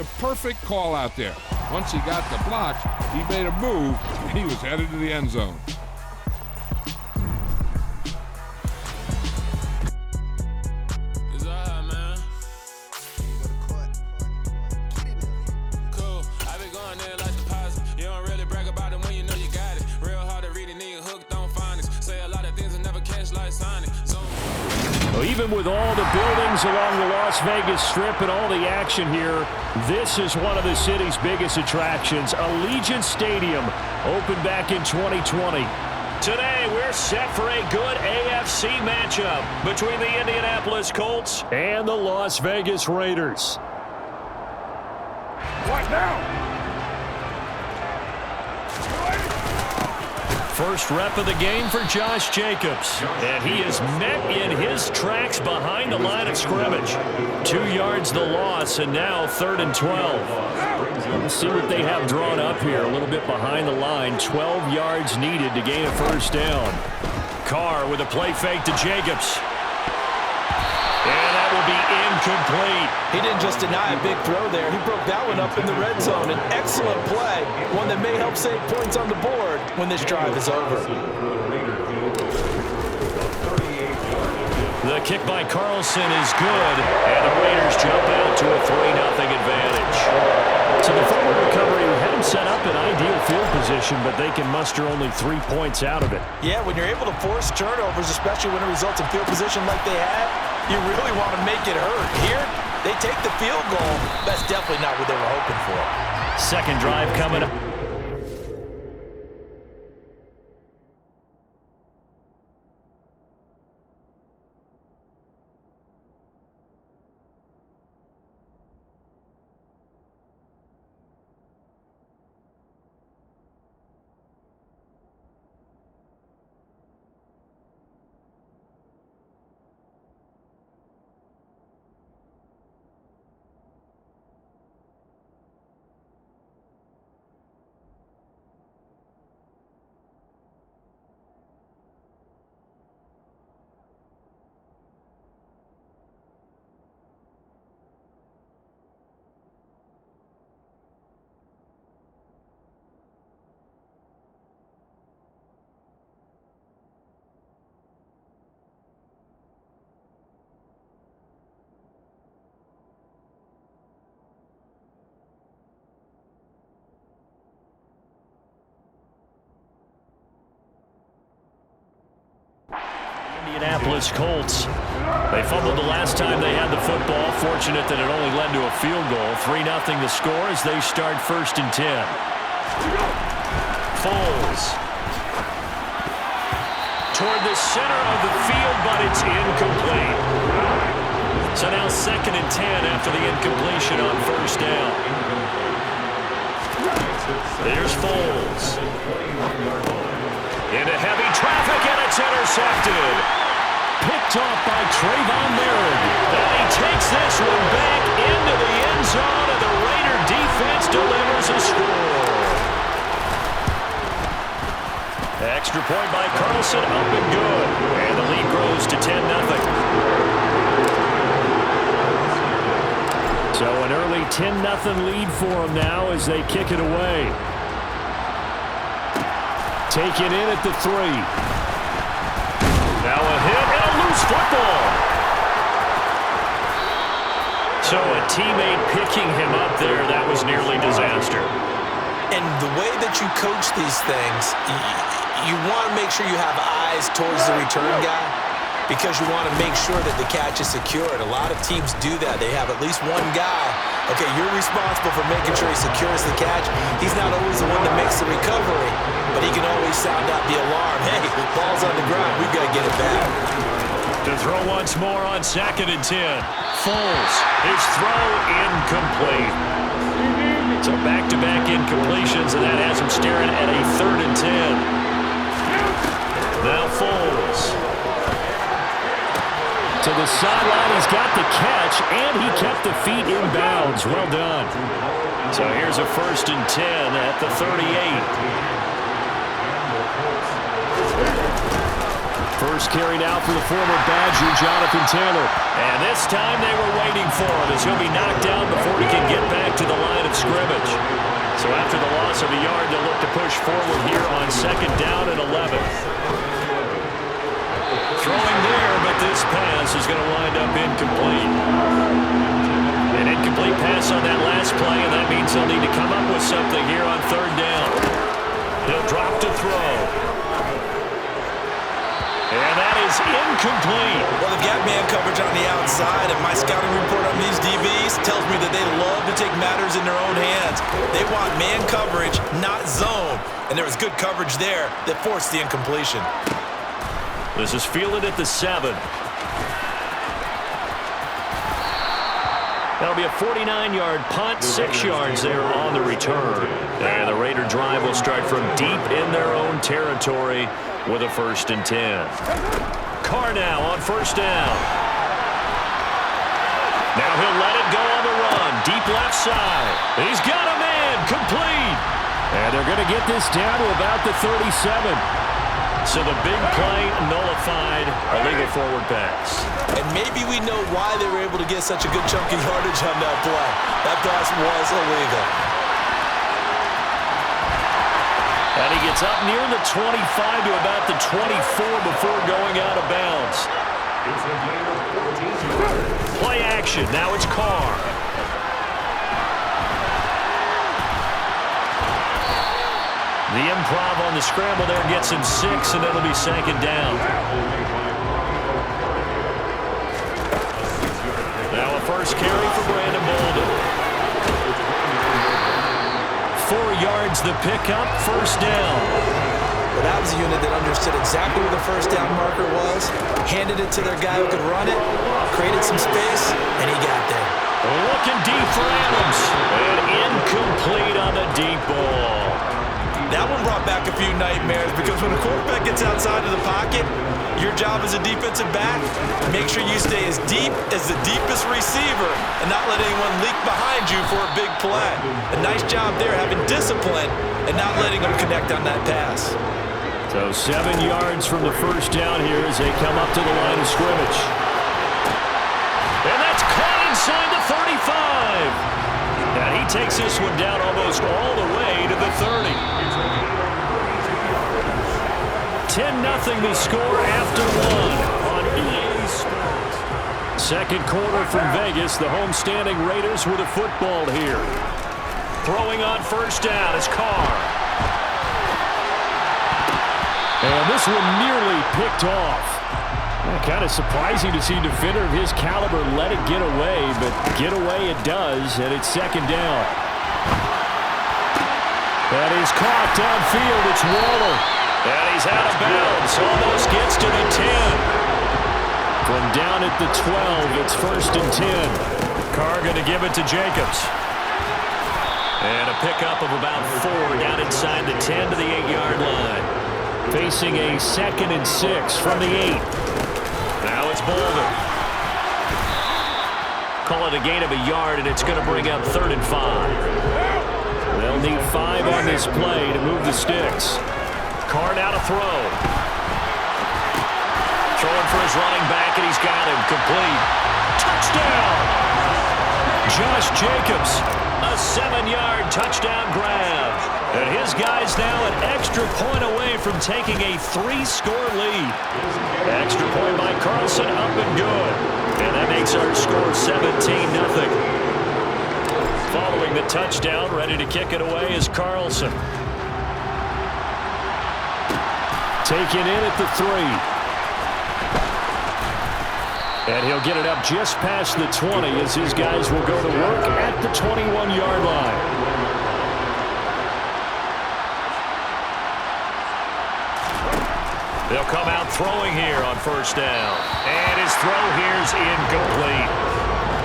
The perfect call out there. Once he got the block, he made a move, and he was headed to the end zone. Even with all the buildings along the Las Vegas Strip and all the action here, this is one of the city's biggest attractions. Allegiant Stadium opened back in 2020. Today, we're set for a good AFC matchup between the Indianapolis Colts and the Las Vegas Raiders. What now? First rep of the game for Josh Jacobs. And he is met in his tracks behind the line of scrimmage. 2 yards the loss, and now 3rd and 12. Let's see what they have drawn up here. A little bit behind the line. 12 yards needed to gain a first down. Carr with a play fake to Jacobs. And that will be incomplete. He didn't just deny a big throw there. He broke that one up in the red zone. An excellent play, one that may help save points on the board when this drive is over. The kick by Carlson is good, and the Raiders jump out to a 3-0 advantage. So the forward recovery had him set up in ideal field position, but they can muster only 3 points out of it. Yeah, when you're able to force turnovers, especially when it results in field position like they had, you really want to make it hurt. Here, they take the field goal. That's definitely not what they were hoping for. Second drive coming up. Indianapolis Colts. They fumbled the last time they had the football. Fortunate that it only led to a field goal. 3-0 the score as they start 1st and 10. Foles. Toward the center of the field, but it's incomplete. So now 2nd and 10 after the incompletion on 1st down. There's Foles. Into heavy traffic, and it's intercepted. Picked off by Trayvon Merritt. And he takes this one back into the end zone, and the Raider defense delivers a score. Extra point by Carlson, up and good. And the lead grows to 10-0. So an early 10-0 lead for them now as they kick it away. Taken in at the 3. Now a hit and a loose football. So a teammate picking him up there, that was nearly disaster. And the way that you coach these things, you want to make sure you have eyes towards the return guy because you want to make sure that the catch is secured. A lot of teams do that. They have at least one guy. Okay, you're responsible for making sure he secures the catch. He's not always the one that makes the recovery, but he can always sound out the alarm. Hey, ball's on the ground. We've got to get it back. To throw once more on 2nd and 10. Foles, his throw incomplete. So back-to-back incompletions, and that has him staring at a 3rd and 10. Now Foles. To the sideline, he's got the catch, and he kept the feet in bounds. Well done. So here's a 1st and 10 at the 38. First carry now for the former Badger, Jonathan Taylor. And this time they were waiting for him as he'll be knocked down before he can get back to the line of scrimmage. So after the loss of a yard, they'll look to push forward here on 2nd down and 11. Throwing there, but this pass is going to wind up incomplete. An incomplete pass on that last play, and that means they'll need to come up with something here on 3rd down. He'll drop to throw. And that is incomplete. Well, they've got man coverage on the outside, and my scouting report on these DBs tells me that they love to take matters in their own hands. They want man coverage, not zone. And there was good coverage there that forced the incompletion. This is fielded at the 7. That'll be a 49-yard punt, 6 yards there on the return. And the Raider drive will start from deep in their own territory with a 1st and 10. Carr now on 1st down. Now he'll let it go on the run. Deep left side. He's got a man. Complete. And they're going to get this down to about the 37. So the big play nullified, a legal forward pass. And maybe we know why they were able to get such a good chunk of yardage on that play. That pass was illegal. And he gets up near the 25 to about the 24 before going out of bounds. Play action. Now it's Carr. The improv on the scramble there gets him 6, and it'll be 2nd down. Now a first carry for Brandon Bolden. 4 yards the pickup, 1st down. Well, that was a unit that understood exactly where the 1st down marker was, handed it to their guy who could run it, created some space, and he got there. Looking deep for Adams, and incomplete on the deep ball. That one brought back a few nightmares because when a quarterback gets outside of the pocket, your job as a defensive back, make sure you stay as deep as the deepest receiver and not let anyone leak behind you for a big play. A nice job there having discipline and not letting them connect on that pass. So 7 yards from the 1st down here as they come up to the line of scrimmage. And that's caught inside the 35. And he takes this one down almost all the way to the 30. 10-0 the score after 1 on EA Sports. Second quarter from Vegas. The homestanding Raiders with a football here. Throwing on 1st down is Carr. And this one nearly picked off. Kind of surprising to see a defender of his caliber let it get away, but get away it does, and it's 2nd down. That is caught downfield. It's Waller. And he's out of bounds. Almost gets to the 10. From down at the 12, it's 1st and 10. Carr going to give it to Jacobs. And a pickup of about 4 down inside the 10 to the 8-yard line. Facing a 2nd and 6 from the 8. Now it's Bolden. Call it a gain of a yard, and it's going to bring up 3rd and 5. They'll need 5 on this play to move the sticks. Carr now to throw. Throwing for his running back, and he's got him. Complete. Touchdown! Josh Jacobs, a 7-yard touchdown grab. And his guy's now an extra point away from taking a 3-score lead. Extra point by Carlson, up and good. And that makes our score 17-0. Following the touchdown, ready to kick it away is Carlson. Taken in at the 3. And he'll get it up just past the 20 as his guys will go to work at the 21-yard line. They'll come out throwing here on 1st down. And his throw here's incomplete.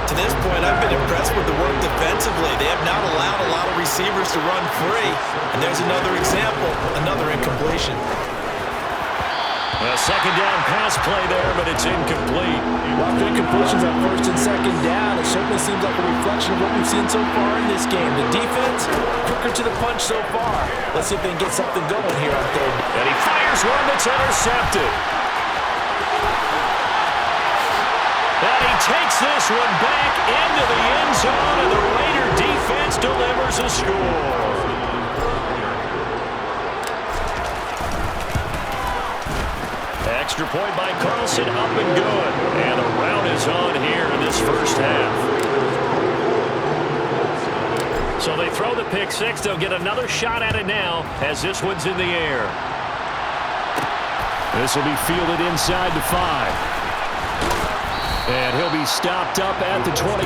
To this point, I've been impressed with the work defensively. They have not allowed a lot of receivers to run free. And there's another example, another incompletion. A 2nd down pass play there, but it's incomplete. Lots of incompletions on 1st and 2nd down. It certainly seems like a reflection of what we've seen so far in this game. The defense, quicker to the punch so far. Let's see if they can get something going here on 3rd. And he fires one that's intercepted. he takes this one back into the end zone, and the Raider defense delivers a score. Extra point by Carlson, up and good. And a rout is on here in this first half. So they throw the pick six. They'll get another shot at it now as this one's in the air. This will be fielded inside the 5. And he'll be stopped up at the 25.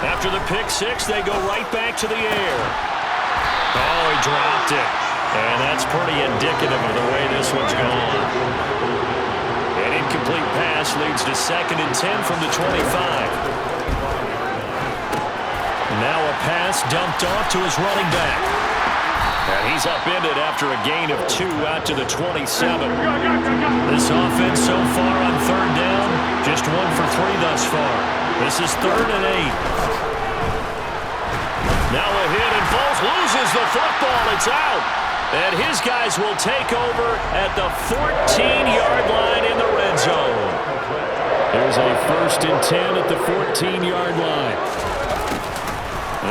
After the pick six, they go right back to the air. Oh, he dropped it. And that's pretty indicative of the way this one's gone. An incomplete pass leads to 2nd and 10 from the 25. Now a pass dumped off to his running back. And he's upended after a gain of 2 out to the 27. This offense so far on 3rd down, just 1 for 3 thus far. This is 3rd and 8. Now a hit, and Foles loses the football. It's out. And his guys will take over at the 14-yard line in the red zone. There's a 1st and 10 at the 14-yard line.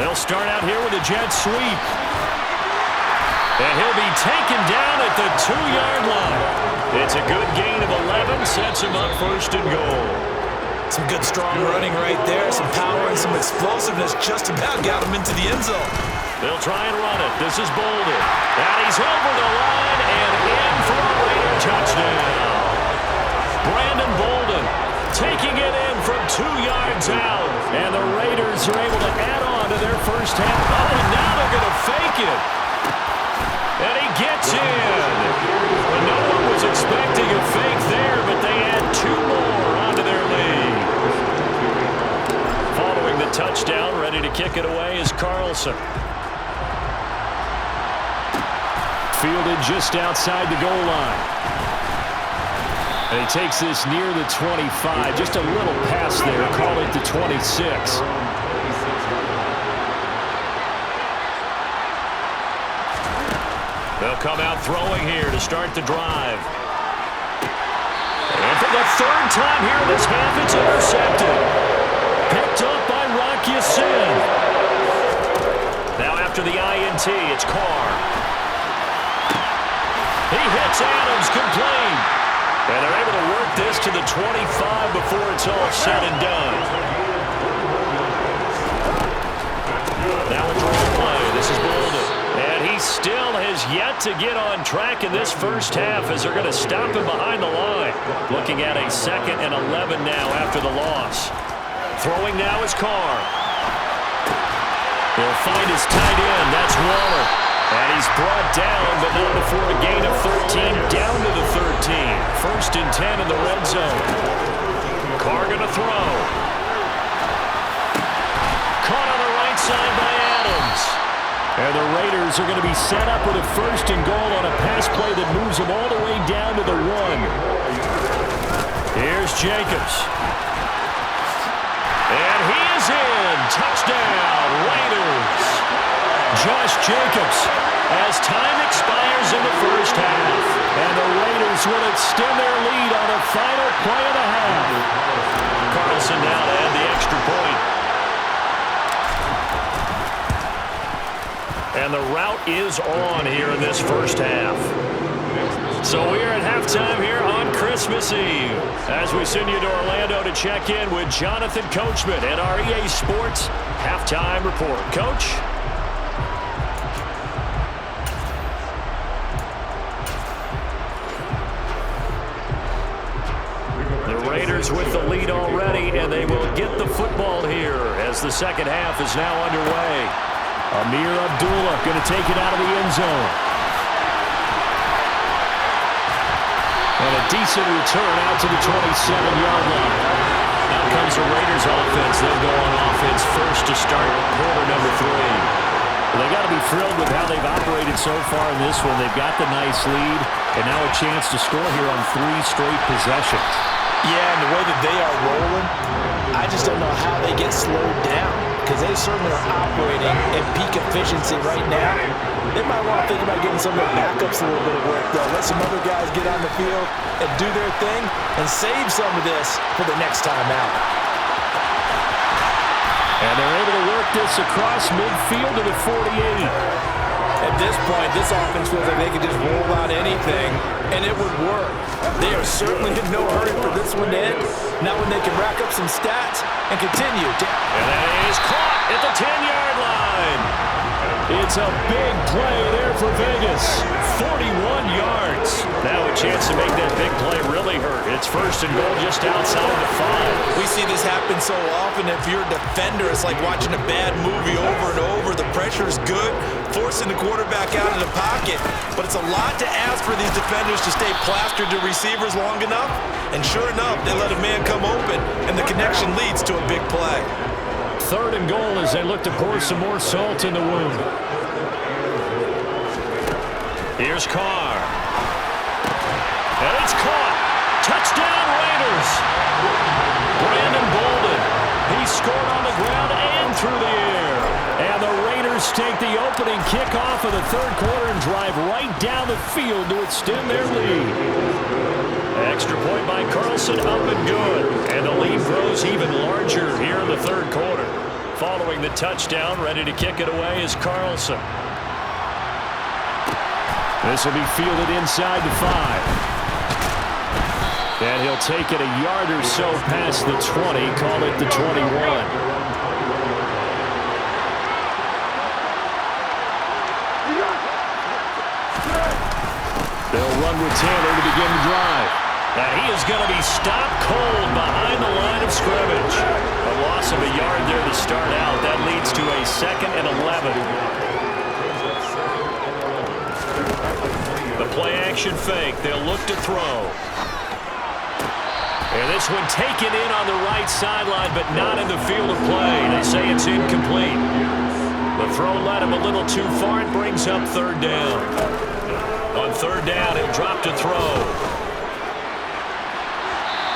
They'll start out here with a jet sweep. And he'll be taken down at the 2-yard line. It's a good gain of 11, sets him up 1st and goal. Some good, strong running right there. Some power and some explosiveness just about got him into the end zone. They'll try and run it. This is Bolden. And he's over the line and in for a Raider touchdown. Brandon Bolden taking it in from 2 yards out. And the Raiders are able to add on to their first half. Oh, and now they're going to fake it. And he gets in. And no one was expecting a fake there, but they add 2 more onto their lead. Following the touchdown, ready to kick it away is Carlson. Fielded just outside the goal line. And he takes this near the 25. Just a little pass there. Call it the 26. They'll come out throwing here to start the drive. And for the 3rd time here in this half, it's intercepted. Picked up by Rocky Sin. Now after the INT, it's Carr. He hits Adams complete. And they're able to work this to the 25 before it's all said and done. Now a draw play. This is Bolden. And he still has yet to get on track in this first half as they're going to stop him behind the line. Looking at a 2nd and 11 now after the loss. Throwing now is Carr. He'll find his tight end. That's Waller. And he's brought down, but not before a gain of 13, down to the 13. 1st and 10 in the red zone. Carr going to throw. Caught on the right side by Adams. And the Raiders are going to be set up with a 1st and goal on a pass play that moves them all the way down to the 1. Here's Jacobs. And he is in. Touchdown, Raiders. Josh Jacobs as time expires in the first half. And the Raiders will extend their lead on a final play of the half. Carlson now to add the extra point. And the rout is on here in this first half. So we're at halftime here on Christmas Eve as we send you to Orlando to check in with Jonathan Coachman at our EA Sports Halftime Report. Coach? The Raiders with the lead already, and they will get the football here as the second half is now underway. Amir Abdullah going to take it out of the end zone. And a decent return out to the 27-yard line. Now comes the Raiders offense. They'll go on offense first to start quarter number 3. Well, they got to be thrilled with how they've operated so far in this one. They've got the nice lead, and now a chance to score here on 3 straight possessions. Yeah, and the way that they are rolling, I just don't know how they get slowed down. because they certainly are operating at peak efficiency right now. They might want to think about getting some of their backups a little bit of work, though. Let some other guys get on the field and do their thing and save some of this for the next time out. And they're able to work this across midfield to the 48. At this point, this offense feels like they could just roll out anything, and it would work. They are certainly in no hurry for this one to end. Not when they can rack up some stats and continue. And that is caught at the 10-yard line. It's a big play there for Vegas. 41 yards. Now a chance to make that big play really hurt. It's first and goal just outside the 5. We see this happen so often. If you're a defender, it's like watching a bad movie over and over. The pressure is good, forcing the quarterback out of the pocket. But it's a lot to ask for these defenders to stay plastered to receivers long enough. And sure enough, they let a man come open, and the connection leads to a big play. Third and goal as they look to pour some more salt in the wound. Here's Carr. And it's caught. Touchdown, Raiders. Brandon Bolden. He scored on the ground and through the air. And the Raiders take the opening kickoff of the third quarter and drive right down the field to extend their lead. Extra point by Carlson, up and good. And the lead grows even larger here in the third quarter. Following the touchdown, ready to kick it away is Carlson. This will be fielded inside the 5. And he'll take it a yard or so past the 20, call it the 21. They'll run with Taylor to begin the drive. And he is going to be stopped cold behind the line of scrimmage. A loss of a yard there to start out. That leads to a 2nd and 11. The play-action fake. They'll look to throw. And this one taken in on the right sideline, but not in the field of play. They say it's incomplete. The throw led him a little too far. It brings up third down. On third down, he'll drop to throw.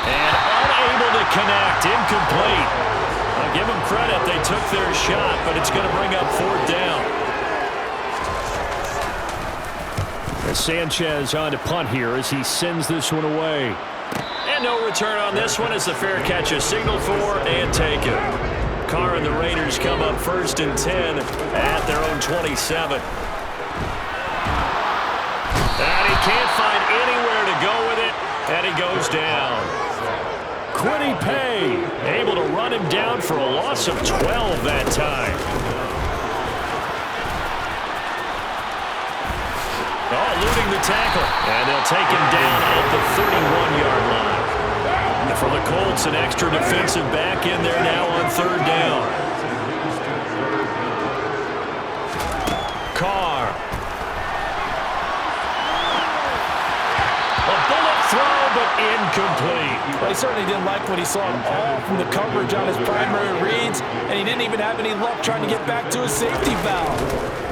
And unable to connect. Incomplete. I'll give them credit. They took their shot, but it's going to bring up fourth down. Sanchez on to punt here as he sends this one away. And no return on this one as the fair catch is signaled for and taken. Carr and the Raiders come up first and 10 at their own 27. And he can't find anywhere to go with it, and he goes down. Quiddy Pay able to run him down for a loss of 12 that time. Eluding the tackle, and they'll take him down at the 31-yard line. And for the Colts, an extra defensive back in there now on third down. Carr. A bullet throw, but incomplete. Well, he certainly didn't like what he saw all from the coverage on his primary reads, and he didn't even have any luck trying to get back to his safety valve.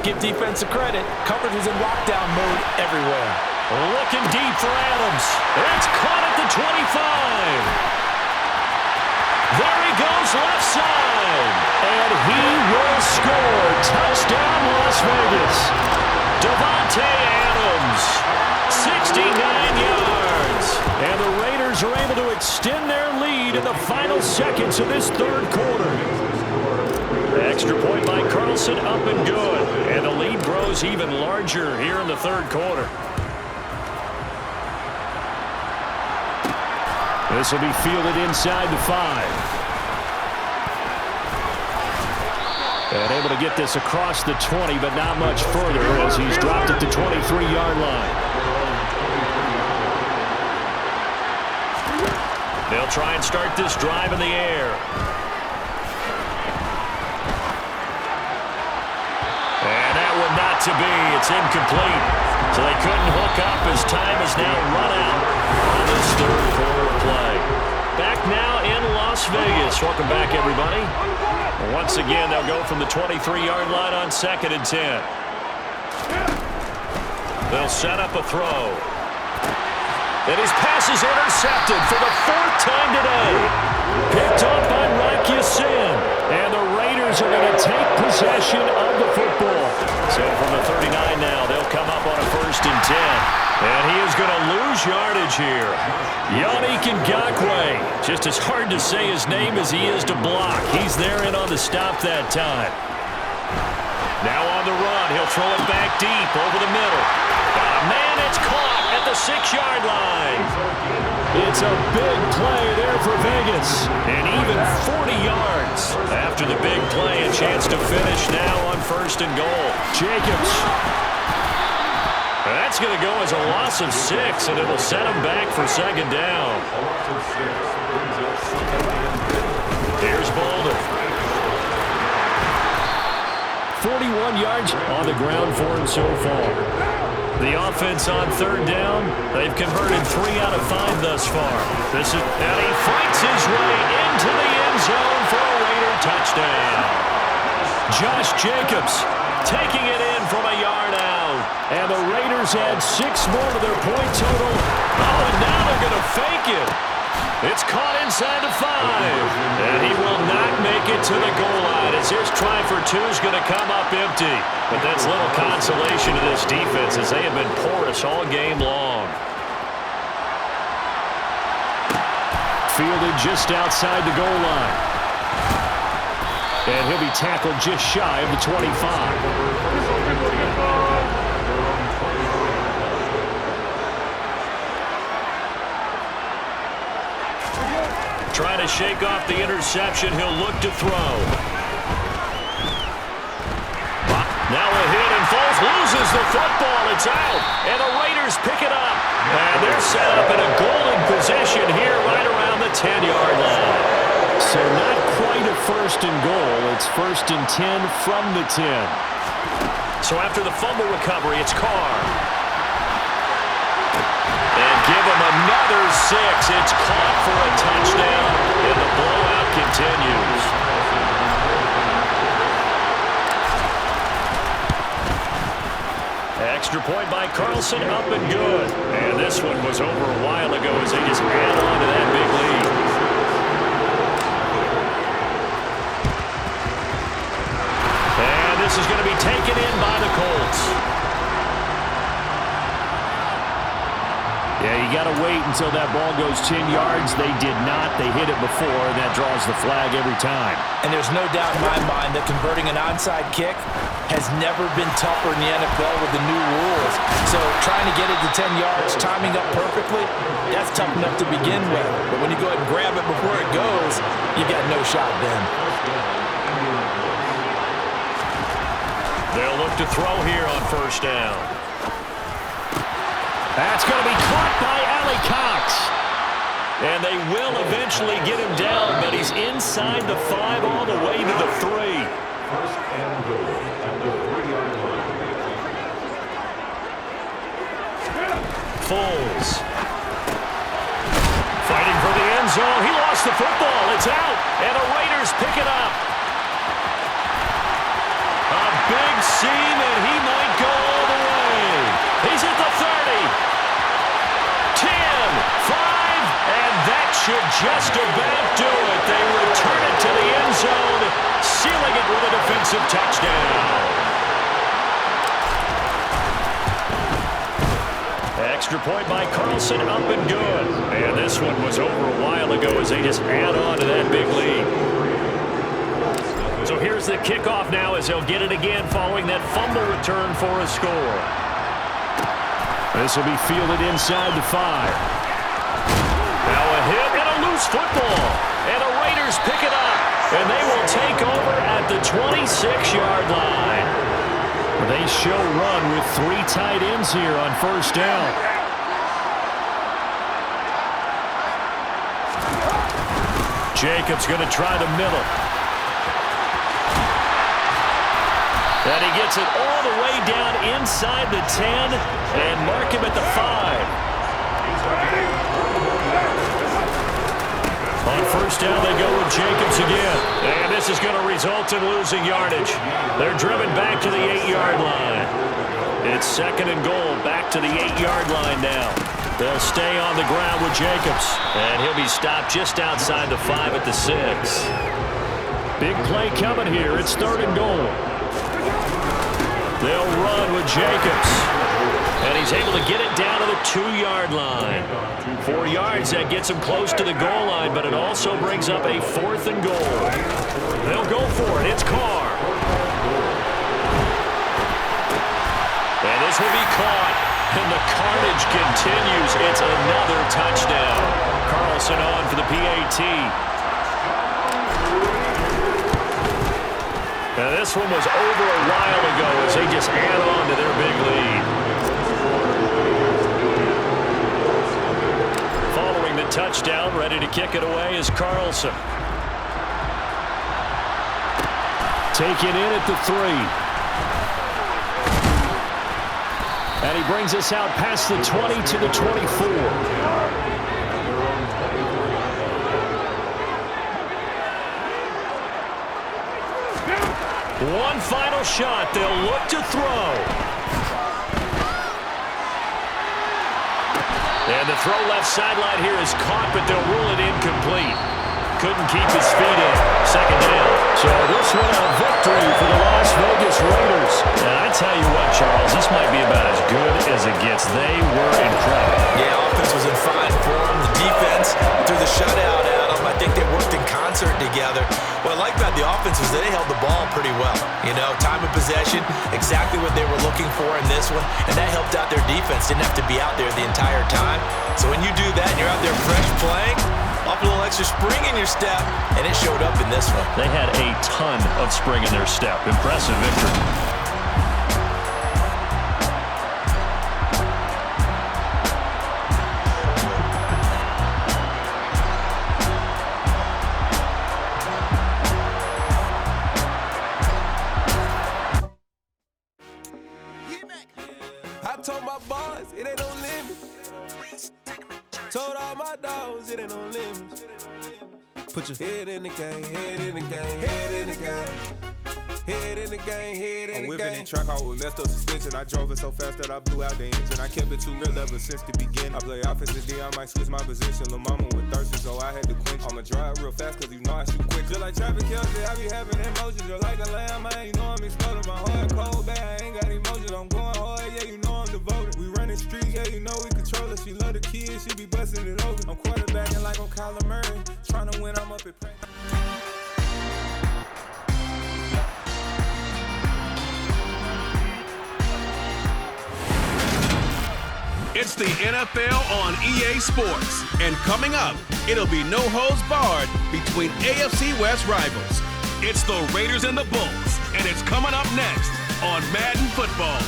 Give defensive credit. Coverage was in lockdown mode everywhere. Looking deep for Adams. It's caught at the 25. There he goes left side. And he will score. Touchdown, Las Vegas. Davante Adams. 69 yards. And the Raiders are able to extend their lead in the final seconds of this third quarter. Extra point by Carlson, up and good. And the lead grows even larger here in the third quarter. This will be fielded inside the 5. And able to get this across the 20, but not much further as he's dropped at the 23-yard line. They'll try and start this drive in the air. And that one not to be. It's incomplete. So they couldn't hook up as time is now run out on this third quarter play. Back now in Las Vegas. Welcome back, everybody. Once again, they'll go from the 23-yard line on 2nd and 10. They'll set up a throw. And his pass is intercepted for the 4th time today. Picked up by Rock Ya-Sin. And the Raiders are going yardage here. Yannick Ngakoue. Just as hard to say his name as he is to block. He's there and on the stop that time. Now on the run, he'll throw it back deep over the middle. Got a man, it's caught at the 6-yard line. It's a big play there for Vegas. And even 40 yards after the big play. A chance to finish now on 1st and goal. Jacobs. That's going to go as a loss of 6, and it will set him back for 2nd down. Here's Boulder. 41 yards on the ground for him so far. The offense on 3rd down, they've converted 3 out of 5 thus far. And he fights his way into the end zone for a Raider touchdown. Josh Jacobs taking it in from a yard out. And the Raiders add 6 more to their point total. Oh, and now they're going to fake it. It's caught inside the 5. And he will not make it to the goal line as his try for 2 is going to come up empty. But that's little consolation to this defense as they have been porous all game long. Fielded just outside the goal line. And he'll be tackled just shy of the 25. Trying to shake off the interception. He'll look to throw. Now a hit, and Foles loses the football. It's out, and the Raiders pick it up. And they're set up in a golden position here right around the 10-yard line. So not quite a 1st and goal. It's 1st and 10 from the 10. So after the fumble recovery, it's Carr. And give him another 6. It's caught for a touchdown, and the blowout continues. Extra point by Carlson, up and good. And this one was over a while ago as they just add on to that big lead. And this is going to be taken in by the Colts. Yeah, you got to wait until that ball goes 10 yards. They did not. They hit it before, and that draws the flag every time. And there's no doubt in my mind that converting an onside kick has never been tougher in the NFL with the new rules. So trying to get it to 10 yards, timing up perfectly, that's tough enough to begin with. But when you go ahead and grab it before it goes, you got no shot then. They'll look to throw here on 1st down. That's going to be caught by Ali Cox. And they will eventually get him down, but he's inside the 5 all the way to the 3. 1st and goal at the 3-yard line. Foles. Fighting for the end zone. He lost the football. It's out. And the Raiders pick it up. A big seam, and he might go all the way. He's at the 30. 10, 5, and that should just about do it. They return it to the end zone, sealing it with a defensive touchdown. Extra point by Carlson, up and good. And this one was over a while ago as they just add on to that big lead. So here's the kickoff now as they'll get it again following that fumble return for a score. This will be fielded inside the 5. Now a hit and a loose football. And the Raiders pick it up. And they will take over at the 26-yard line. They show run with 3 tight ends here on 1st down. Jacobs going to try the middle. And he gets it all the way down inside the 10 and mark him at the 5. On 1st down, they go with Jacobs again. And this is going to result in losing yardage. They're driven back to the 8-yard line. It's 2nd and goal, back to the 8-yard line now. They'll stay on the ground with Jacobs. And he'll be stopped just outside the 5 at the 6. Big play coming here. It's 3rd and goal. They'll run with Jacobs. And he's able to get it down to the 2-yard line. 4 yards, that gets him close to the goal line, but it also brings up a 4th and goal. They'll go for it. It's Carr. And this will be caught. And the carnage continues. It's another touchdown. Carlson on for the PAT. Now this one was over a while ago as they just add on to their big lead. Following the touchdown, ready to kick it away is Carlson. Taken in at the 3. And he brings us out past the 20 to the 24. One final shot. They'll look to throw. And the throw left sideline here is caught, but they'll rule it incomplete. Couldn't keep his feet in. 2nd down. So this one a victory for the Las Vegas Raiders. And I tell you what, Charles, this might be about as good as it gets. They were incredible. Yeah, offense was in fine form. The defense threw the shutout at them. I think they worked in concert together. What I like about the offense was that they held the ball pretty well. You know, time of possession, exactly what they were looking for in this one, and that helped out their defense. Didn't have to be out there the entire time. So when you do that and you're out there fresh playing, off a little extra spring in your step, and it showed up in this one. They had a ton of spring in their step. Impressive victory. I told my boys it ain't no limit. Told all my dogs it ain't no limit. Put your head in the game, head in the game, head in the game. Head in the game, head in the game. I'm whipping in track, I was messed up suspension. I drove it so fast that I blew out the engine. I kept it too real ever since the beginning. I play offensive D, I might switch my position. Lil' mama was thirsty, so I had to quench. I'ma drive real fast, cause you know I shoot quick. Just like traffic Kelsey, I be having emotions. Just like a lamb, man, you know I'm exploding. My heart cold, bad, I ain't got emotions. I'm going hard, yeah, you know I'm devoted. We running streets, yeah, you know we control it. She love the kids, she be busting it over. I'm quarterbacking like I'm Kyler Murray. Trying to win, I'm up at practice. It's the NFL on EA Sports. And coming up, it'll be no holds barred between AFC West rivals. It's the Raiders and the Bulls, and it's coming up next on Madden Football.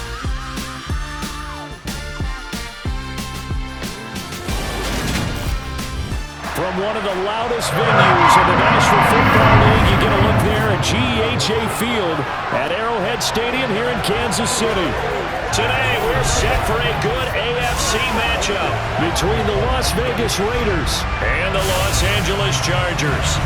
From one of the loudest venues in the National Football League, you get a look there at GEHA Field at Arrowhead Stadium here in Kansas City. Today, we're set for a good AFC matchup between the Las Vegas Raiders and the Los Angeles Chargers.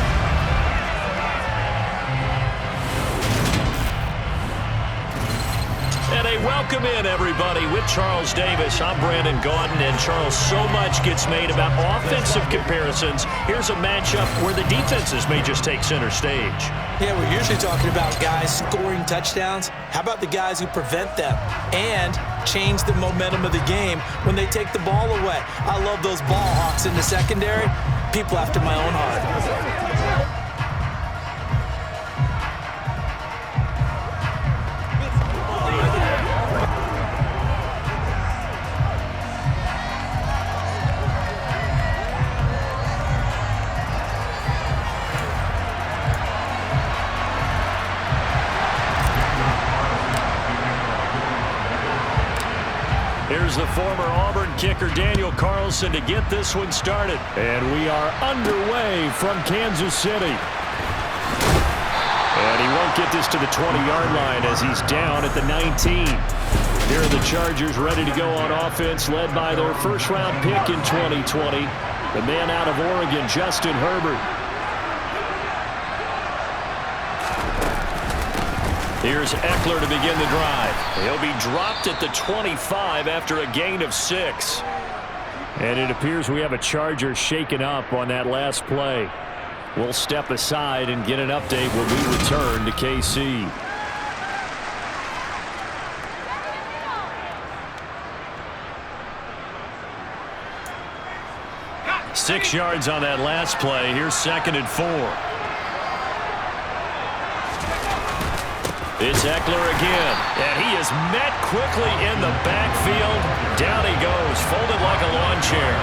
And a welcome in, everybody, with Charles Davis. I'm Brandon Gaudin, and Charles, so much gets made about offensive comparisons. Here's a matchup where the defenses may just take center stage. Yeah, we're usually talking about guys scoring touchdowns. How about the guys who prevent them and change the momentum of the game when they take the ball away? I love those ball hawks in the secondary. People after my own heart. Here's the former Auburn kicker, Daniel Carlson, to get this one started. And we are underway from Kansas City. And he won't get this to the 20-yard line as he's down at the 19. Here are the Chargers ready to go on offense, led by their first-round pick in 2020, the man out of Oregon, Justin Herbert. Here's Eckler to begin the drive. He'll be dropped at the 25 after a gain of 6. And it appears we have a Charger shaken up on that last play. We'll step aside and get an update when we return to KC. 6 yards on that last play. Here's 2nd and 4. It's Eckler again, and he is met quickly in the backfield. Down he goes, folded like a lawn chair.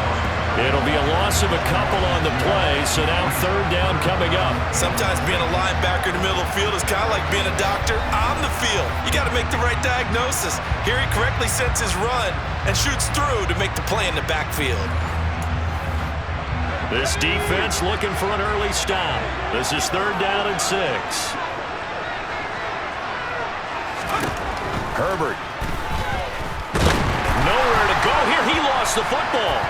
It'll be a loss of a couple on the play, so now 3rd down coming up. Sometimes being a linebacker in the middle of the field is kind of like being a doctor on the field. You got to make the right diagnosis. Here he correctly sets his run and shoots through to make the play in the backfield. This defense looking for an early stop. This is 3rd down and 6. Herbert. Nowhere to go here. He lost the football.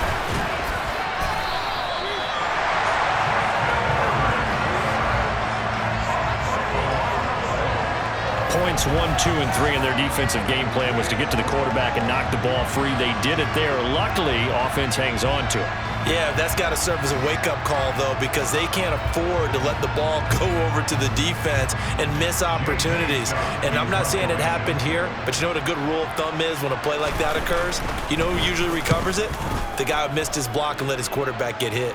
Points 1, 2, and 3 in their defensive game plan was to get to the quarterback and knock the ball free. They did it there. Luckily, offense hangs on to it. Yeah, that's got to serve as a wake-up call, though, because they can't afford to let the ball go over to the defense and miss opportunities. And I'm not saying it happened here, but you know what a good rule of thumb is when a play like that occurs? You know who usually recovers it? The guy who missed his block and let his quarterback get hit.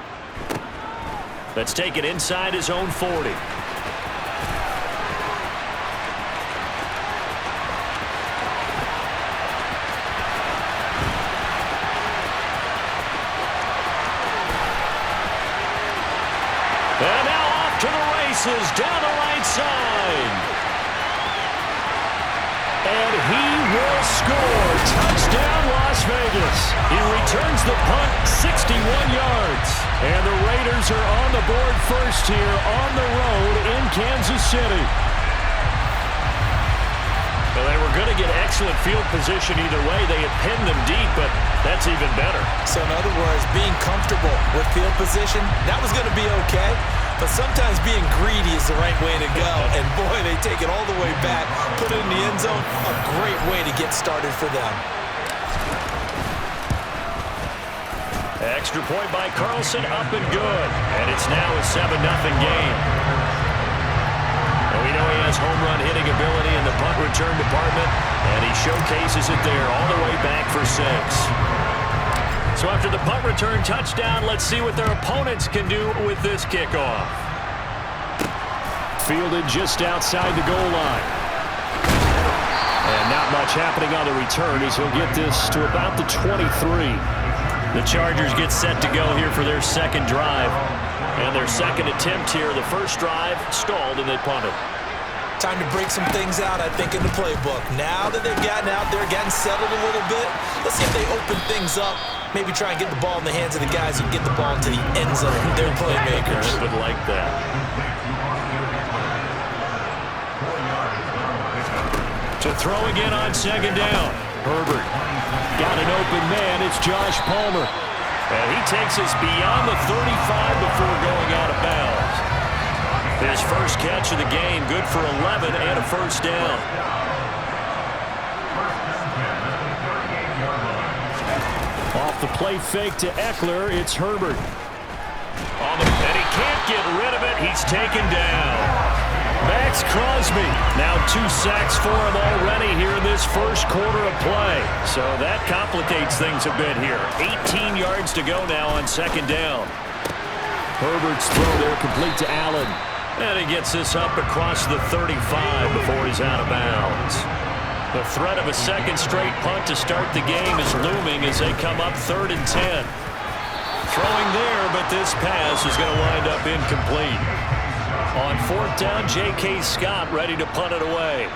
Let's take it inside his own 40. And now off to the races down the right side. And he will score. Touchdown, Las Vegas. He returns the punt 61 yards. And the Raiders are on the board first here on the road in Kansas City. Well, they were going to get excellent field position either way. They had pinned them deep, but that's even better. So in other words, being comfortable with field position, that was going to be okay. But sometimes being greedy is the right way to go. And boy, they take it all the way back, put it in the end zone. A great way to get started for them. Extra point by Carlson, up and good. And it's now a 7-0 game. And we know he has home run hitting ability in the punt return department, and he showcases it there all the way back for 6. So after the punt return touchdown, let's see what their opponents can do with this kickoff. Fielded just outside the goal line. And not much happening on the return as he'll get this to about the 23. The Chargers get set to go here for their 2nd drive. And their 2nd attempt here, the first drive stalled and they punted. Time to break some things out, I think, in the playbook. Now that they've gotten out there, gotten settled a little bit, let's see if they open things up. Maybe try and get the ball in the hands of the guys who get the ball into the end zone. They're playmakers. I would like that. To throw again on 2nd down. Herbert got an open man. It's Josh Palmer. And he takes us beyond the 35 before going out of bounds. His first catch of the game, good for 11 and a first down. Off the play fake to Eckler, it's Herbert. And he can't get rid of it. He's taken down. Max Crosby, now 2 sacks for him already here in this first quarter of play. So that complicates things a bit here. 18 yards to go now on 2nd down. Herbert's throw there complete to Allen. And he gets this up across the 35 before he's out of bounds. The threat of a 2nd straight punt to start the game is looming as they come up 3rd and 10. Throwing there, but this pass is going to wind up incomplete. On 4th down, J.K. Scott ready to punt it away.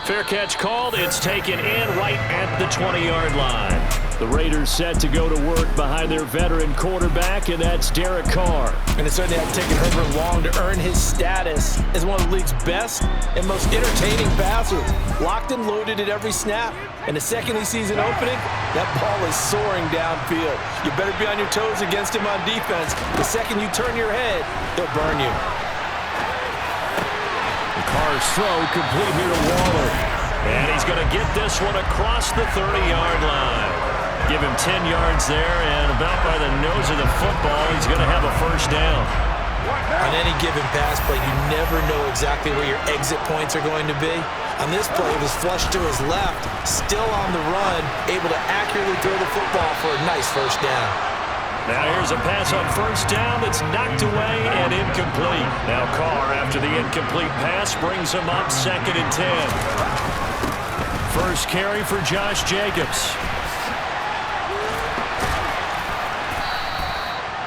Fair catch called. It's taken in right at the 20-yard line. The Raiders set to go to work behind their veteran quarterback, and that's Derek Carr. And it certainly hasn't taken Herbert long to earn his status as one of the league's best and most entertaining passers. Locked and loaded at every snap. And the second he sees an opening, that ball is soaring downfield. You better be on your toes against him on defense. The second you turn your head, he'll burn you. Carr's throw complete here to Waller. And he's going to get this one across the 30-yard line. Give him 10 yards there, and about by the nose of the football, he's going to have a first down. On any given pass play, you never know exactly where your exit points are going to be. On this play, it was flushed to his left, still on the run, able to accurately throw the football for a nice first down. Now here's a pass on first down that's knocked away and incomplete. Now Carr, after the incomplete pass, brings him up 2nd and 10. First carry for Josh Jacobs.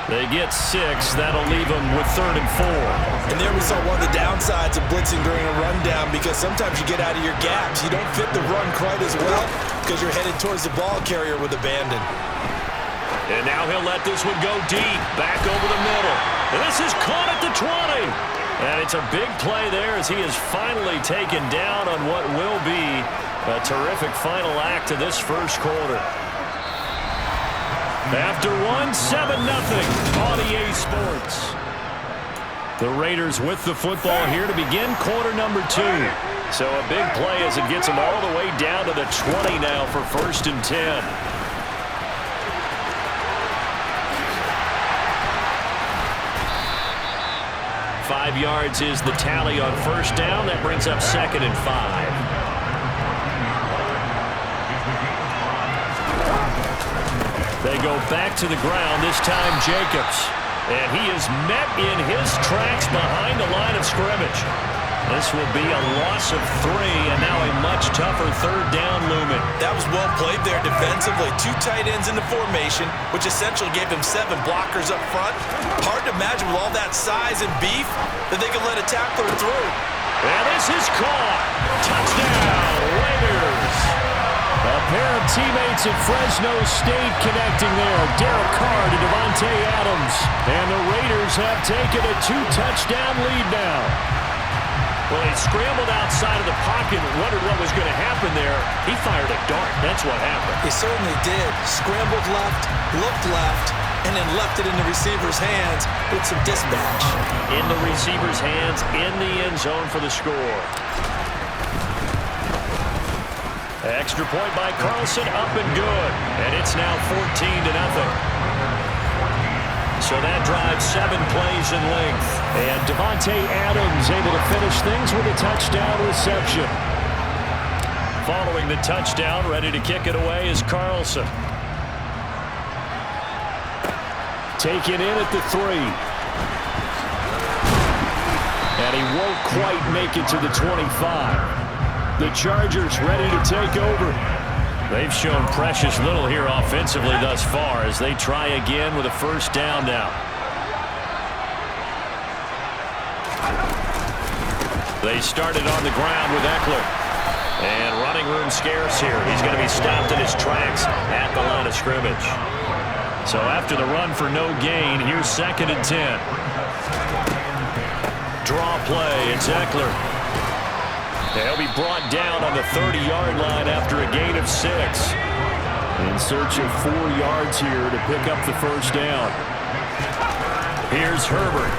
They get 6. That'll leave them with 3rd and 4. And there we saw one of the downsides of blitzing during a rundown, because sometimes you get out of your gaps. You don't fit the run quite as well because you're headed towards the ball carrier with abandon. And now he'll let this one go deep, back over the middle. And this is caught at the 20. And it's a big play there as he is finally taken down on what will be a terrific final act of this first quarter. After 7-0 on EA Sports. The Raiders with the football here to begin quarter number 2. So a big play as it gets them all the way down to the 20 now for 1st and 10. Five yards is the tally on first down. That brings up 2nd and 5. They go back to the ground, this time Jacobs. And he is met in his tracks behind the line of scrimmage. This will be a loss of 3, and now a much tougher 3rd down looming. That was well played there defensively. 2 tight ends in the formation, which essentially gave him 7 blockers up front. Hard to imagine with all that size and beef that they could let a tackler through. And this is caught. Touchdown, Raiders. A pair of teammates at Fresno State connecting there. Derek Carr to Davante Adams. And the Raiders have taken a 2-touchdown lead now. Well, he scrambled outside of the pocket and wondered what was going to happen there. He fired a dart. That's what happened. He certainly did. Scrambled left, looked left, and then left it in the receiver's hands with some dispatch. In the receiver's hands, in the end zone for the score. Extra point by Carlson, up and good. And it's now 14-0. So that drives 7 plays in length. And Davante Adams able to finish things with a touchdown reception. Following the touchdown, ready to kick it away is Carlson. Taken in at the 3. And he won't quite make it to the 25. The Chargers ready to take over. They've shown precious little here offensively thus far as they try again with a first down now. They started on the ground with Eckler. And running room scarce here. He's going to be stopped in his tracks at the line of scrimmage. So after the run for no gain, here's 2nd and 10. Draw play, it's Eckler. They'll be brought down on the 30-yard line after a gain of 6. In search of 4 yards here to pick up the first down. Here's Herbert.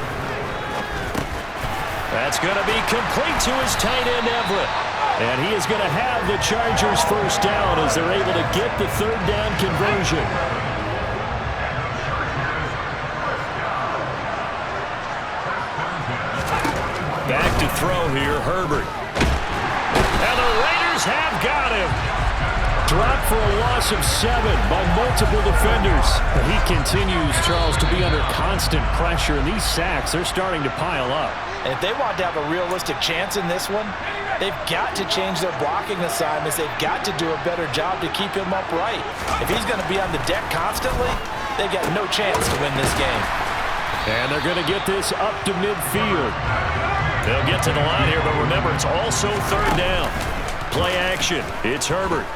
That's going to be complete to his tight end, Everett. And he is going to have the Chargers first down as they're able to get the 3rd down conversion. Back to throw here, Herbert. And the Raiders have got him. Dropped for a loss of 7 by multiple defenders. But he continues, Charles, to be under constant pressure. And these sacks, they're starting to pile up. And if they want to have a realistic chance in this one, they've got to change their blocking assignments. They've got to do a better job to keep him upright. If he's going to be on the deck constantly, they've got no chance to win this game. And they're going to get this up to midfield. They'll get to the line here, but remember, it's also 3rd down. Play action. It's Herbert.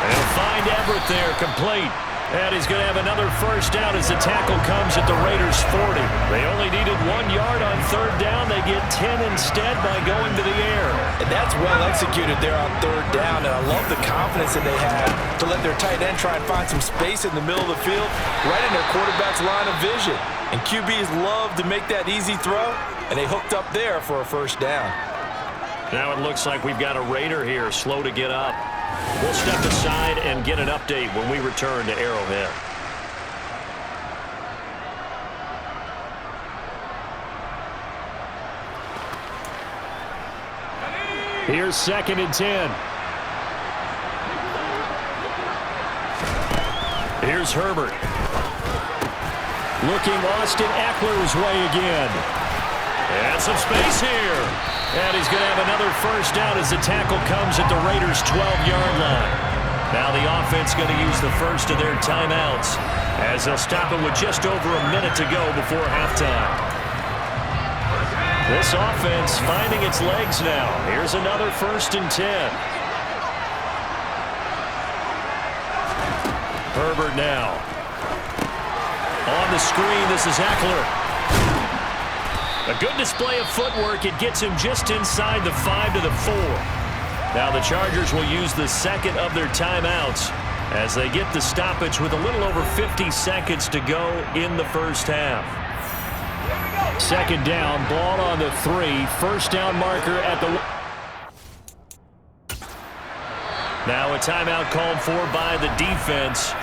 They'll find Everett there, complete. And he's going to have another first down as the tackle comes at the Raiders' 40. They only needed 1 yard on 3rd down. They get 10 instead by going to the air. And that's well executed there on 3rd down. And I love the confidence that they had to let their tight end try and find some space in the middle of the field, right in their quarterback's line of vision. And QBs love to make that easy throw, and they hooked up there for a first down. Now it looks like we've got a Raider here, slow to get up. We'll step aside and get an update when we return to Arrowhead. Here's 2nd and 10. Here's Herbert. Looking Austin Eckler's way again. And some space here. And he's going to have another first down as the tackle comes at the Raiders' 12-yard line. Now the offense going to use the first of their timeouts as they'll stop it with just over a minute to go before halftime. This offense finding its legs now. Here's another 1st and 10. Herbert now. On the screen, this is Eckler. A good display of footwork. It gets him just inside the 5 to the 4. Now the Chargers will use the second of their timeouts as they get the stoppage with a little over 50 seconds to go in the first half. 2nd down, ball on the 3. First down marker at the... Now a timeout called for by the defense.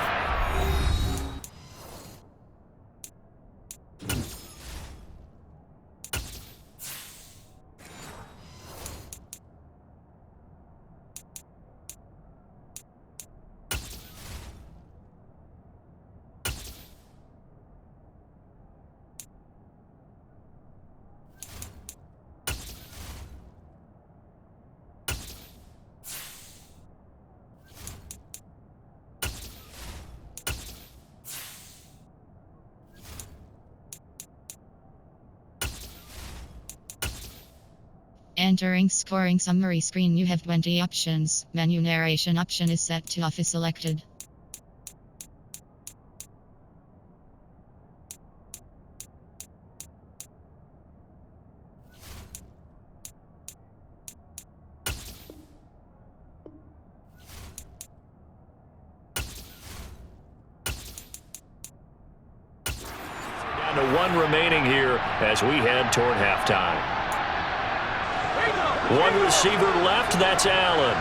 Entering scoring summary screen, you have 20 options. Menu narration option is set to off is selected. Down to 1 remaining here as we head toward halftime. 1 receiver left, that's Allen.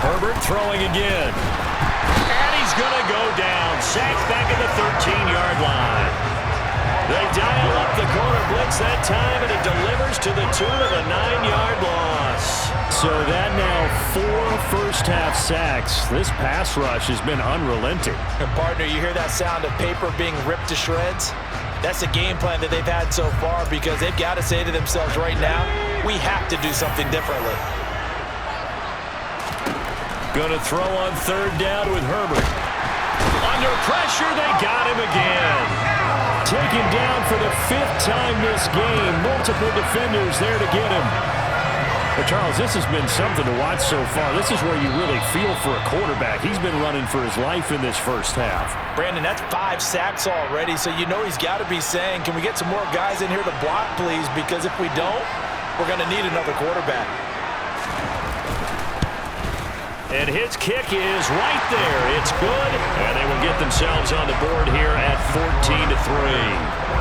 Herbert throwing again. And he's going to go down. Sacked back at the 13-yard line. They dial up the corner blitz that time, and it delivers to the tune of a 9-yard loss. So that now 4 first-half sacks. This pass rush has been unrelenting. And partner, you hear that sound of paper being ripped to shreds? That's the game plan that they've had so far because they've got to say to themselves right now, we have to do something differently. Going to throw on 3rd down with Herbert. Under pressure, they got him again. Taken down for the 5th time this game. Multiple defenders there to get him. But Charles, this has been something to watch so far. This is where you really feel for a quarterback. He's been running for his life in this first half. Brandon, that's 5 sacks already, so you know he's got to be saying, can we get some more guys in here to block, please? Because if we don't, we're going to need another quarterback. And his kick is right there. It's good, and they will get themselves on the board here at 14-3.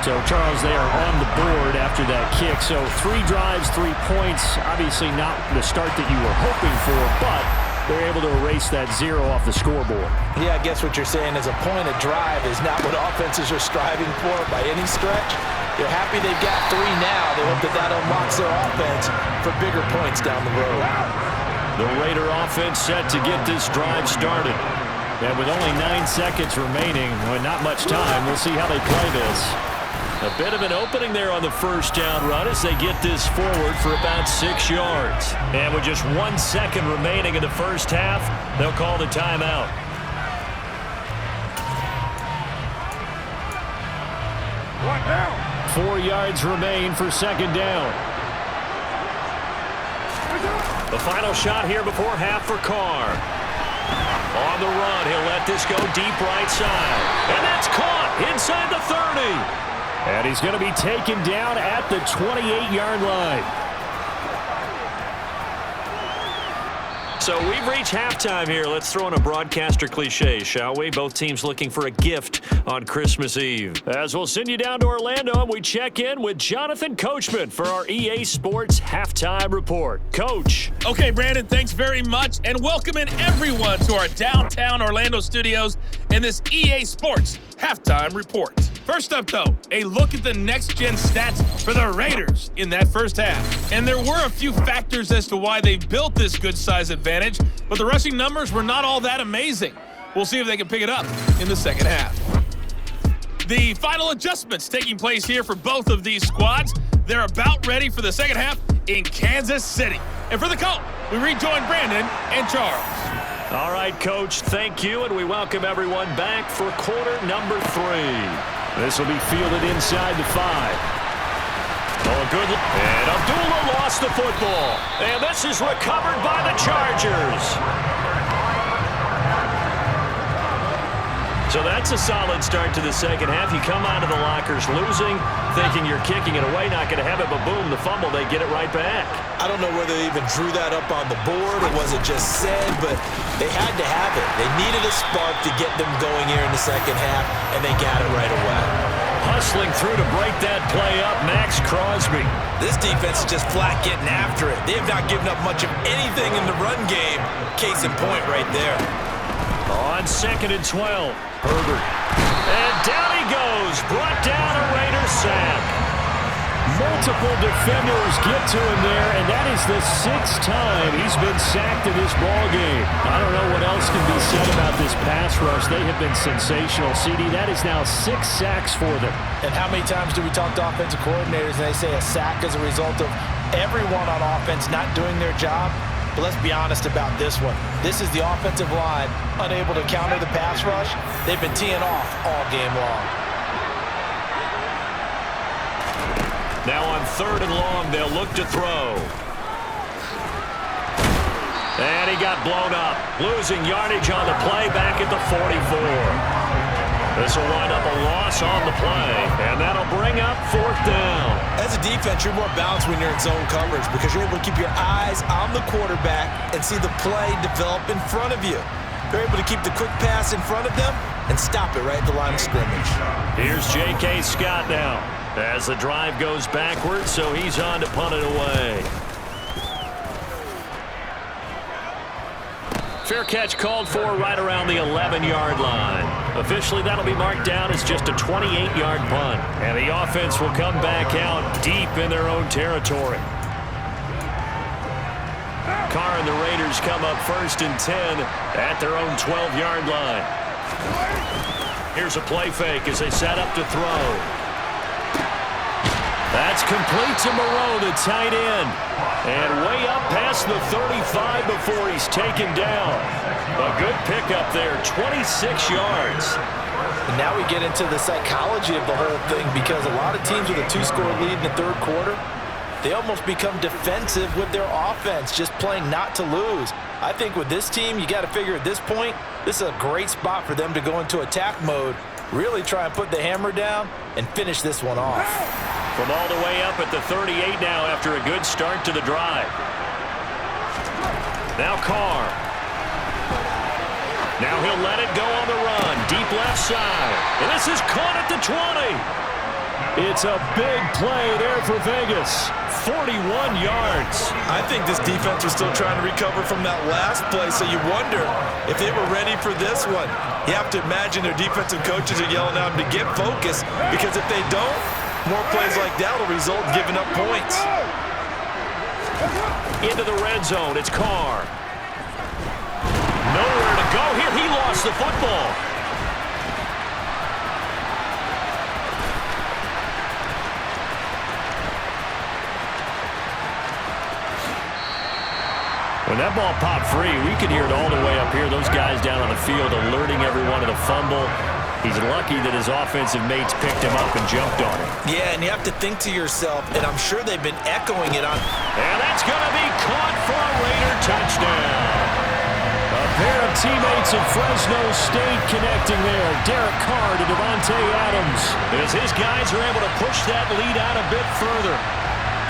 So, Charles, they are on the board after that kick. So, 3 drives, 3 points. Obviously not the start that you were hoping for, but they're able to erase that 0 off the scoreboard. Yeah, I guess what you're saying is a point of drive is not what offenses are striving for by any stretch. They're happy they've got 3 now. They hope that unlocks their offense for bigger points down the road. The Raider offense set to get this drive started. And with only 9 seconds remaining, with not much time, we'll see how they play this. A bit of an opening there on the first down run as they get this forward for about 6 yards. And with just 1 second remaining in the first half, they'll call the timeout. What now? 4 yards remain for 2nd down. The final shot here before half for Carr. On the run, he'll let this go deep right side. And that's caught inside the 30. And he's going to be taken down at the 28-yard line. So we've reached halftime here. Let's throw in a broadcaster cliche, shall we? Both teams looking for a gift on Christmas Eve. As we'll send you down to Orlando, and we check in with Jonathan Coachman for our EA Sports Halftime Report. Coach. Okay, Brandon, thanks very much, and welcoming everyone to our downtown Orlando studios in this EA Sports Halftime Report. First up, though, a look at the next-gen stats for the Raiders in that first half. And there were a few factors as to why they built this good-size advantage, but the rushing numbers were not all that amazing. We'll see if they can pick it up in the second half. The final adjustments taking place here for both of these squads. They're about ready for the second half in Kansas City. And for the call, we rejoin Brandon and Charles. All right, Coach, thank you, and we welcome everyone back for quarter number 3. This will be fielded inside the 5. Oh, good. And Abdullah lost the football. And this is recovered by the Chargers. So that's a solid start to the second half. You come out of the lockers losing, thinking you're kicking it away, not going to have it, but boom, the fumble, they get it right back. I don't know whether they even drew that up on the board or was it just said, but they had to have it. They needed a spark to get them going here in the second half, and they got it right away. Hustling through to break that play up, Max Crosby. This defense is just flat getting after it. They have not given up much of anything in the run game. Case in point right there. On 2nd and 12, Herbert. And down he goes, brought down a Raiders sack. Multiple defenders get to him there, and that is the 6th time he's been sacked in this ballgame. I don't know what else can be said about this pass rush. They have been sensational. CD, that is now 6 sacks for them. And how many times do we talk to offensive coordinators and they say a sack is a result of everyone on offense not doing their job? But let's be honest about this one. This is the offensive line unable to counter the pass rush. They've been teeing off all game long. Now on 3rd and long, they'll look to throw. And he got blown up. Losing yardage on the play back at the 44. This will wind up a loss on the play, and that'll bring up 4th down. As a defense, you're more balanced when you're in zone coverage because you're able to keep your eyes on the quarterback and see the play develop in front of you. They're able to keep the quick pass in front of them and stop it right at the line of scrimmage. Here's J.K. Scott now as the drive goes backwards, so he's on to punt it away. Fair catch called for right around the 11-yard line. Officially, that'll be marked down as just a 28-yard punt. And the offense will come back out deep in their own territory. Carr and the Raiders come up 1st and 10 at their own 12-yard line. Here's a play fake as they set up to throw. That's complete to Moreau, the tight end. And way up past the 35 before he's taken down. A good pickup there, 26 yards. And now we get into the psychology of the whole thing because a lot of teams with a 2-score lead in the 3rd quarter, they almost become defensive with their offense, just playing not to lose. I think with this team, you got to figure at this point, this is a great spot for them to go into attack mode, really try and put the hammer down and finish this one off. From all the way up at the 38 now after a good start to the drive. Now Carr. Now he'll let it go on the run. Deep left side. And this is caught at the 20. It's a big play there for Vegas. 41 yards. I think this defense was still trying to recover from that last play, so you wonder if they were ready for this one. You have to imagine their defensive coaches are yelling at them to get focused because if they don't, more plays like that will result in giving up points. Into the red zone, it's Carr. Nowhere to go here. He lost the football. When that ball popped free, we could hear it all the way up here. Those guys down on the field alerting everyone of the fumble. He's lucky that his offensive mates picked him up and jumped on him. Yeah, and you have to think to yourself, and I'm sure they've been echoing it on. And that's going to be caught for a Raider touchdown. A pair of teammates of Fresno State connecting there. Derek Carr to Devontae Adams. As his guys are able to push that lead out a bit further.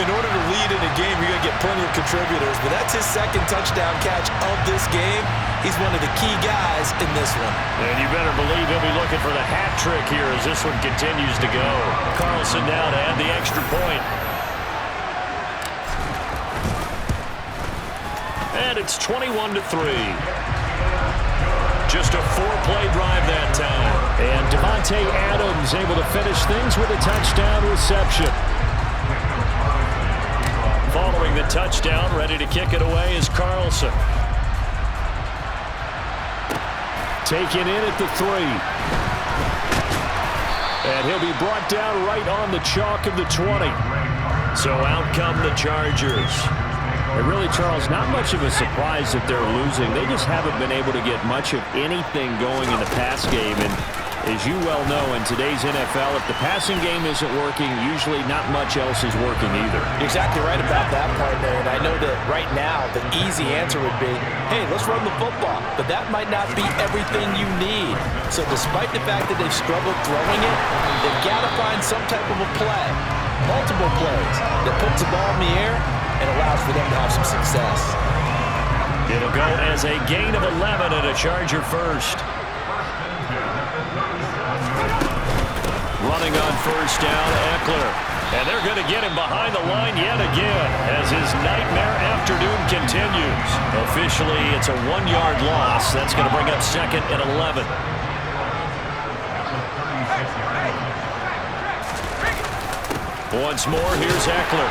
In order to lead in a game, you're going to get plenty of contributors, but that's his 2nd touchdown catch of this game. He's one of the key guys in this one. And you better believe he'll be looking for the hat trick here as this one continues to go. Carlson now to add the extra point. And it's 21-3. Just a 4-play drive that time. And Devontae Adams able to finish things with a touchdown reception. Following the touchdown, ready to kick it away is Carlson. Taken in at the 3. And he'll be brought down right on the chalk of the 20. So out come the Chargers. And really, Charles, not much of a surprise that they're losing. They just haven't been able to get much of anything going in the pass game. And as you well know, in today's NFL, if the passing game isn't working, usually not much else is working either. You're exactly right about that, partner. And I know that right now the easy answer would be, hey, let's run the football. But that might not be everything you need. So despite the fact that they've struggled throwing it, they've got to find some type of a play, multiple plays, that puts the ball in the air and allows for them to have some success. It'll go as a gain of 11 and a Charger first. Running on first down, Eckler. And they're going to get him behind the line yet again as his nightmare afternoon continues. Officially, it's a 1-yard loss. That's going to bring up 2nd and 11. Once more, here's Eckler.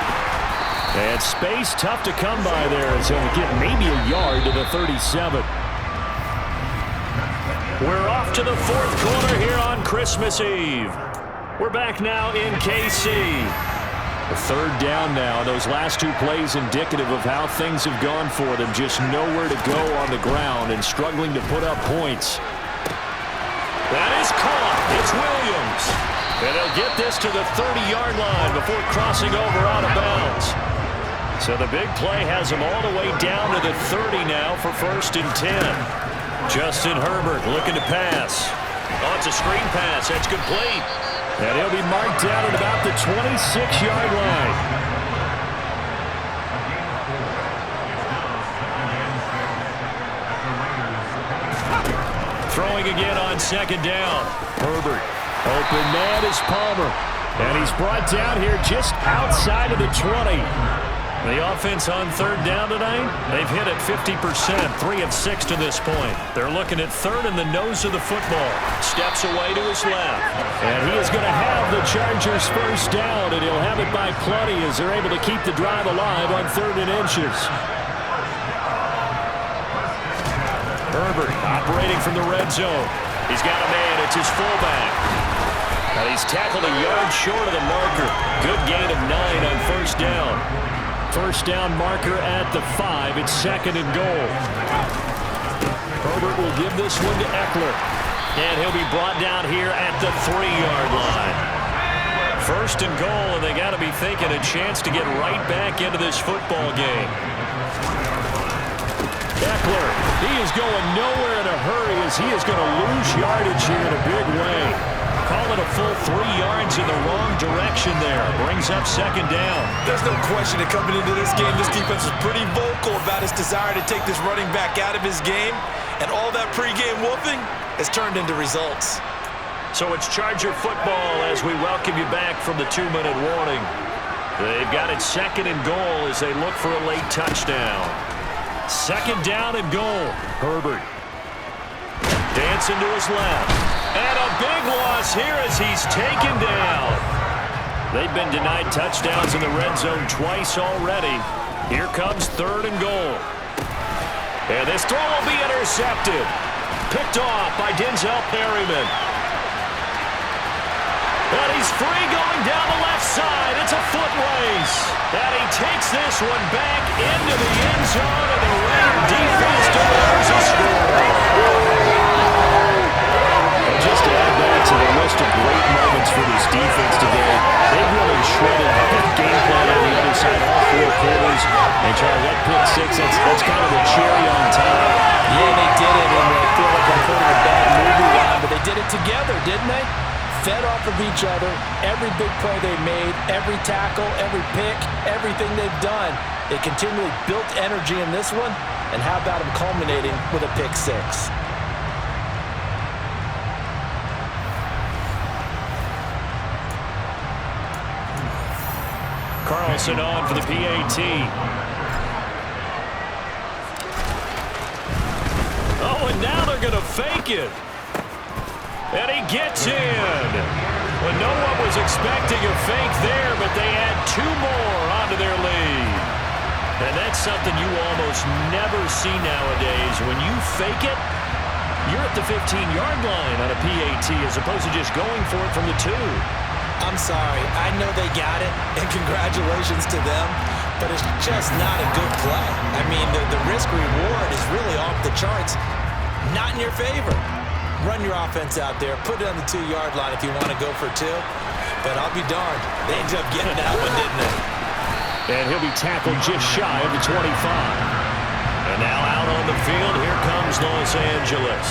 And space tough to come by there as he'll get maybe a yard to the 37. We're off to the 4th quarter here on Christmas Eve. We're back now in KC. A 3rd down now. Those last 2 plays indicative of how things have gone for them. Just nowhere to go on the ground and struggling to put up points. That is caught. It's Williams. And they'll get this to the 30-yard line before crossing over out of bounds. So the big play has him all the way down to the 30 now for 1st and 10. Justin Herbert looking to pass. Oh, it's a screen pass. That's complete. And he'll be marked down at about the 26-yard line. Throwing again on 2nd down. Herbert. Open man is Palmer. And he's brought down here just outside of the 20. The offense on 3rd down tonight, they've hit it 50%, 3 of 6 to this point. They're looking at 3rd in the nose of the football. Steps away to his left. And he is going to have the Chargers first down, and he'll have it by plenty as they're able to keep the drive alive on 3rd and inches. Herbert operating from the red zone. He's got a man. It's his fullback. And he's tackled a yard short of the marker. Good gain of 9 on 1st down. First down marker at the 5. It's 2nd and goal. Herbert will give this one to Eckler. And he'll be brought down here at the 3-yard line. 1st and goal, and they got to be thinking a chance to get right back into this football game. Eckler, he is going nowhere in a hurry as he is going to lose yardage here in a big way. Call it a full 3 yards in the wrong direction there. Brings up 2nd down. There's no question that coming into this game, this defense is pretty vocal about his desire to take this running back out of his game. And all that pregame whooping has turned into results. So it's Charger football as we welcome you back from the 2-minute warning. They've got it 2nd and goal as they look for a late touchdown. 2nd down and goal. Herbert. Dancing to his left. And a big loss here as he's taken down. They've been denied touchdowns in the red zone twice already. Here comes 3rd and goal. And this throw will be intercepted. Picked off by Denzel Perryman. And he's free going down the left side. It's a foot race. And he takes this one back into the end zone, and the Raider defense delivers a score. Just to add back to the list of great moments for this defense today, they really shredded the game plan on the other side, all 4 quarters. And Charlie, that pick 6, that's kind of the cherry on top. Yeah, they did it, and I feel like I heard of a bad movie line, but they did it together, didn't they? Fed off of each other, every big play they made, every tackle, every pick, everything they've done. They continually built energy in this one, and how about them culminating with a pick 6? Carlson on for the PAT. Oh, and now they're they're going to fake it. And he gets in. Well, no one was expecting a fake there, but they add 2 more onto their lead. And that's something you almost never see nowadays. When you fake it, you're at the 15-yard line on a PAT as opposed to just going for it from the 2. I'm sorry. I know they got it, and congratulations to them, but it's just not a good play. I mean, the risk-reward is really off the charts. Not in your favor. Run your offense out there. Put it on the 2-yard line if you want to go for 2. But I'll be darned. They ended up getting that one, didn't they? And he'll be tackled just shy of the 25. And now out on the field, here comes Los Angeles.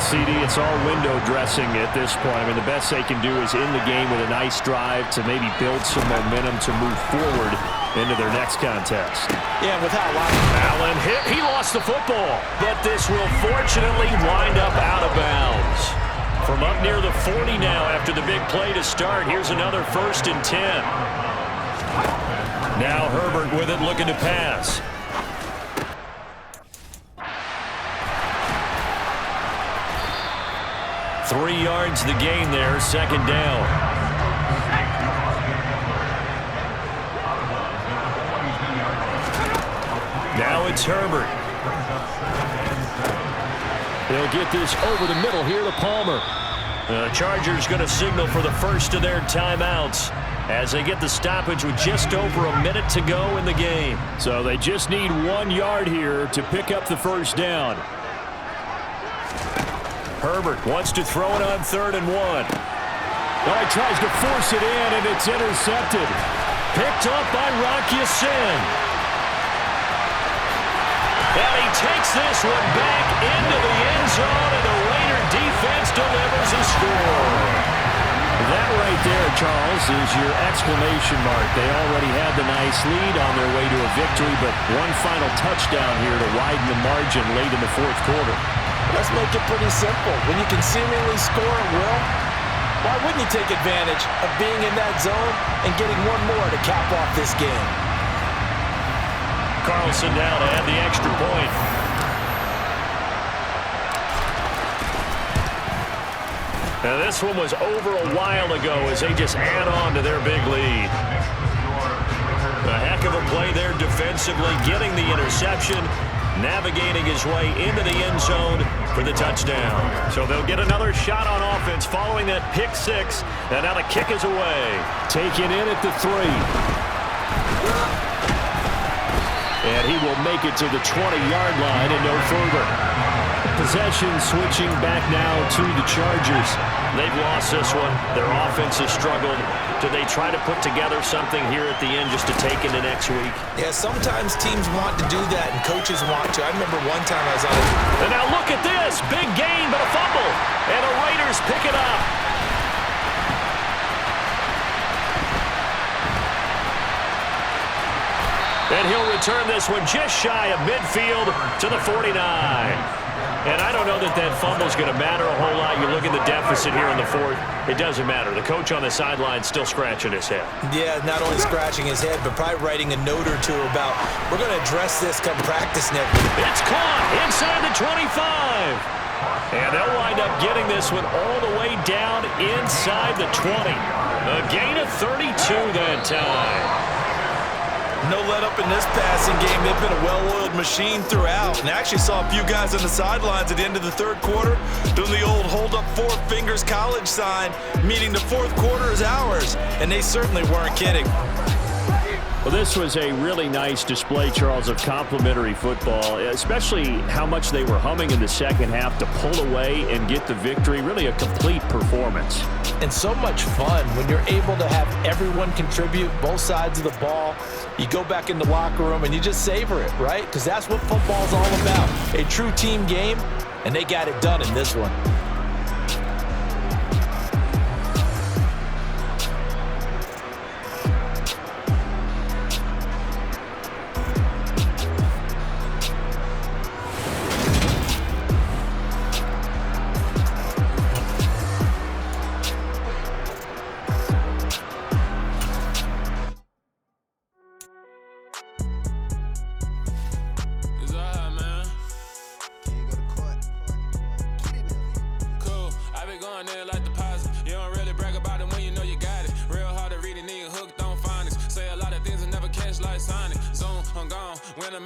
CD, it's all window dressing at this point. I mean, the best they can do is in the game with a nice drive to maybe build some momentum to move forward into their next contest. Yeah, with how Allen hit. He lost the football, but this will fortunately wind up out of bounds. From up near the 40 now after the big play to start, here's another 1st and 10. Now Herbert with it, looking to pass. Three yards the gain there, 2nd down. Now it's Herbert. They'll get this over the middle here to Palmer. The Chargers going to signal for the first of their timeouts as they get the stoppage with just over a minute to go in the game. So they just need 1 yard here to pick up the first down. Herbert wants to throw it on 3rd and 1. Well, he tries to force it in, and it's intercepted. Picked up by Rocky Sin. And he takes this one back into the end zone, and the Raider defense delivers a score. That right there, Charles, is your exclamation mark. They already had the nice lead on their way to a victory, but one final touchdown here to widen the margin late in the 4th quarter. Let's make it pretty simple. When you can seemingly score at will, why wouldn't you take advantage of being in that zone and getting one more to cap off this game? Carlson now to add the extra point. Now this one was over a while ago as they just add on to their big lead. A heck of a play there defensively, getting the interception, navigating his way into the end zone for the touchdown. So they'll get another shot on offense following that pick 6, and now the kick is away. Taken in at the 3. And he will make it to the 20-yard line and no further. Possession switching back now to the Chargers. They've lost this one. Their offense has struggled. Do they try to put together something here at the end just to take into next week? Yeah, sometimes teams want to do that and coaches want to. I remember one time I was on it. And now look at this. Big gain, but a fumble. And the Raiders pick it up. And he'll return this one just shy of midfield to the 49. And I don't know that that fumble's going to matter a whole lot. You look at the deficit here in the 4th. It doesn't matter. The coach on the sideline still scratching his head. Yeah, not only scratching his head, but probably writing a note or two about, we're going to address this come practice next week. It's caught inside the 25. And they'll wind up getting this one all the way down inside the 20. A gain of 32 that time. No let up in this passing game. They've been a well-oiled machine throughout. And I actually saw a few guys on the sidelines at the end of the 3rd quarter doing the old hold up 4 fingers college sign, meaning the 4th quarter is ours. And they certainly weren't kidding. Well, this was a really nice display, Charles, of complimentary football, especially how much they were humming in the second half to pull away and get the victory. Really a complete performance. And so much fun when you're able to have everyone contribute, both sides of the ball. You go back in the locker room and you just savor it, right? Because that's what football's all about. A true team game, and they got it done in this one. when I'm in